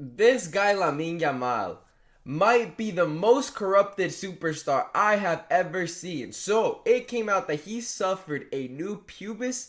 This guy Lamine Yamal might be the most corrupted superstar I have ever seen. So it came out that he suffered a new pubis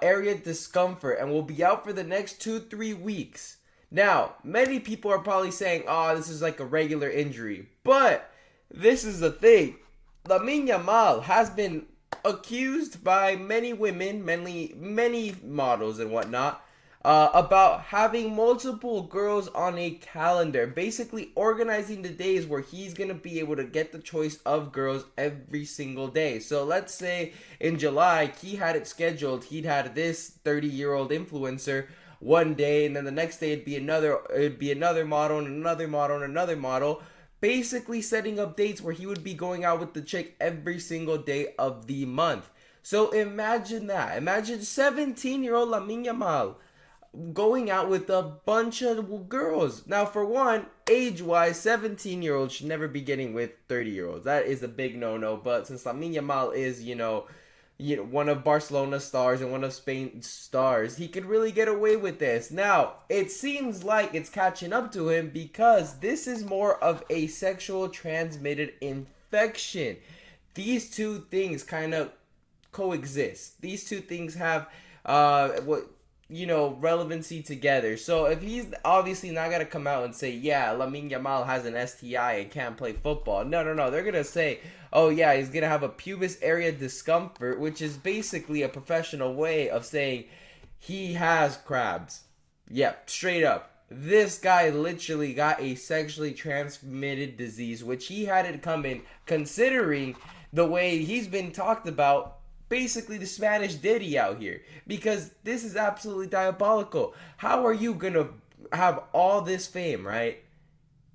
area discomfort and will be out for the next 2-3 weeks. Now, many people are probably saying, "Oh, this is like a regular injury," but this is the thing: Lamine Yamal has been accused by many women, many models and whatnot, about having multiple girls on a calendar, basically organizing the days where he's gonna be able to get the choice of girls every single day. So let's say in July he had it scheduled, he'd had this 30-year-old influencer one day, and then the next day it'd be another model and another model and another model, basically setting up dates where he would be going out with the chick every single day of the month. So imagine that. Imagine 17-year-old Lamine Yamal going out with a bunch of girls. Now, for one, age-wise, 17-year-olds should never be getting with 30-year-olds. That is a big no-no. But since Lamine Yamal is, one of Barcelona stars and one of Spain stars, he could really get away with this. Now, it seems like it's catching up to him because this is more of a sexual transmitted infection. These two things kind of coexist. These two things have relevancy together. So if he's obviously not gonna come out and say, yeah, Lamine Yamal has an STI and can't play football. No, no, no. They're gonna say, oh yeah, he's gonna have a pubis area discomfort, which is basically a professional way of saying he has crabs. Yep, straight up. This guy literally got a sexually transmitted disease, which he had it coming, considering the way he's been talked about, basically the Spanish Diddy out here, because this is absolutely diabolical. How are you gonna have all this fame, right,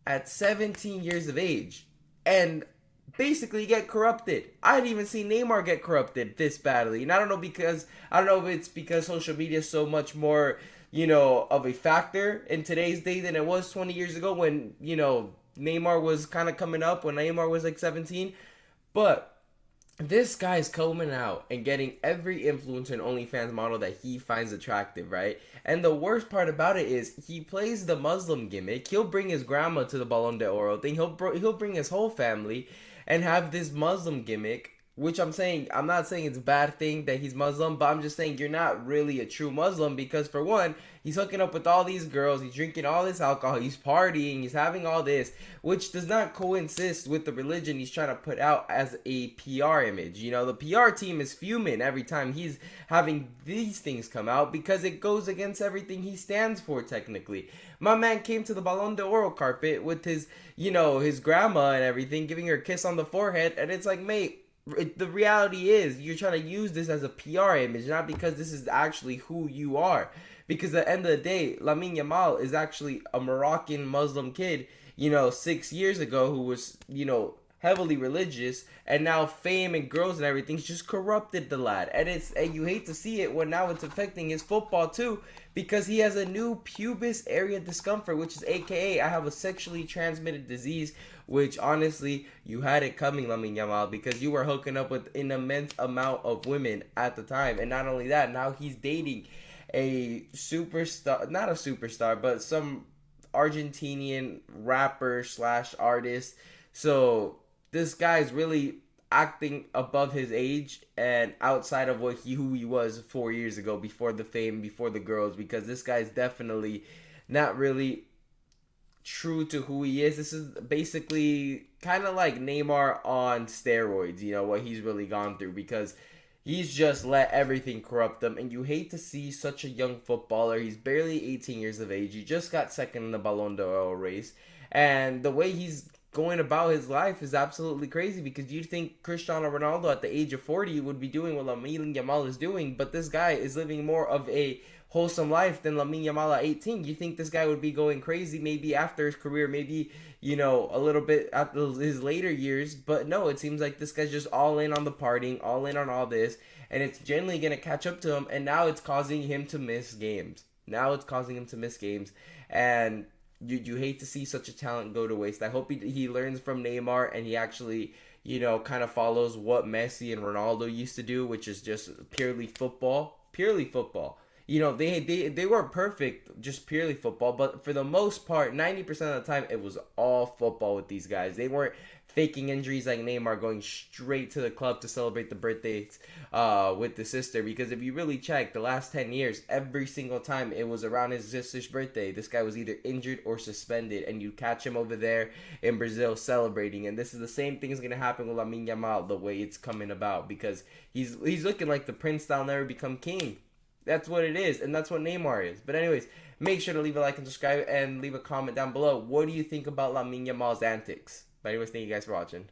at 17 years of age and basically get corrupted? I didn't even see Neymar get corrupted this badly, and I don't know if it's because social media is so much more, of a factor in today's day than it was 20 years ago when Neymar was kind of coming up, when Neymar was like 17, but this guy's coming out and getting every influencer and OnlyFans model that he finds attractive, right? And the worst part about it is he plays the Muslim gimmick. He'll bring his grandma to the Ballon d'Oro thing. He'll bring his whole family and have this Muslim gimmick. Which I'm not saying it's a bad thing that he's Muslim, but I'm just saying you're not really a true Muslim because, for one, he's hooking up with all these girls, he's drinking all this alcohol, he's partying, he's having all this, which does not coincide with the religion he's trying to put out as a PR image. The PR team is fuming every time he's having these things come out because it goes against everything he stands for, technically. My man came to the Ballon d'Oro carpet with his grandma and everything, giving her a kiss on the forehead, and it's like, mate, the reality is you're trying to use this as a PR image, not because this is actually who you are. Because at the end of the day, Lamine Yamal is actually a Moroccan Muslim kid, 6 years ago, who was, heavily religious, and now fame and girls and everything's just corrupted the lad. And you hate to see it when now it's affecting his football too, because he has a new pubis area discomfort, which is AKA I have a sexually transmitted disease, which honestly you had it coming, Lamine Yamal, because you were hooking up with an immense amount of women at the time. And not only that, now he's dating a superstar, not a superstar, but some Argentinian rapper slash artist. So this guy's really acting above his age and outside of who he was 4 years ago, before the fame, before the girls, because this guy's definitely not really true to who he is. This is basically kind of like Neymar on steroids, what he's really gone through, because he's just let everything corrupt him. And you hate to see such a young footballer. He's barely 18 years of age. He just got second in the Ballon d'Or race. And the way he's going about his life is absolutely crazy, because you'd think Cristiano Ronaldo at the age of 40 would be doing what Lamine Yamal is doing, but this guy is living more of a wholesome life than Lamine Yamal at 18. You think this guy would be going crazy maybe after his career, maybe, a little bit after his later years, but no, it seems like this guy's just all in on the partying, all in on all this, and it's generally going to catch up to him, and now it's causing him to miss games. And you hate to see such a talent go to waste. I hope he learns from Neymar and he actually, kind of follows what Messi and Ronaldo used to do, which is just purely football. Purely football. You know, they weren't perfect, just purely football, but for the most part, 90% of the time, it was all football with these guys. They weren't faking injuries like Neymar, going straight to the club to celebrate the birthdays with the sister. Because if you really check the last 10 years, every single time it was around his sister's birthday, this guy was either injured or suspended, and you catch him over there in Brazil celebrating. And this is the same thing is going to happen with Lamine Yamal, the way it's coming about, because he's looking like the prince that'll never become king. That's what it is, and that's what Neymar is. But anyways, make sure to leave a like and subscribe, and leave a comment down below. What do you think about Lamine Yamal's antics? But anyways, thank you guys for watching.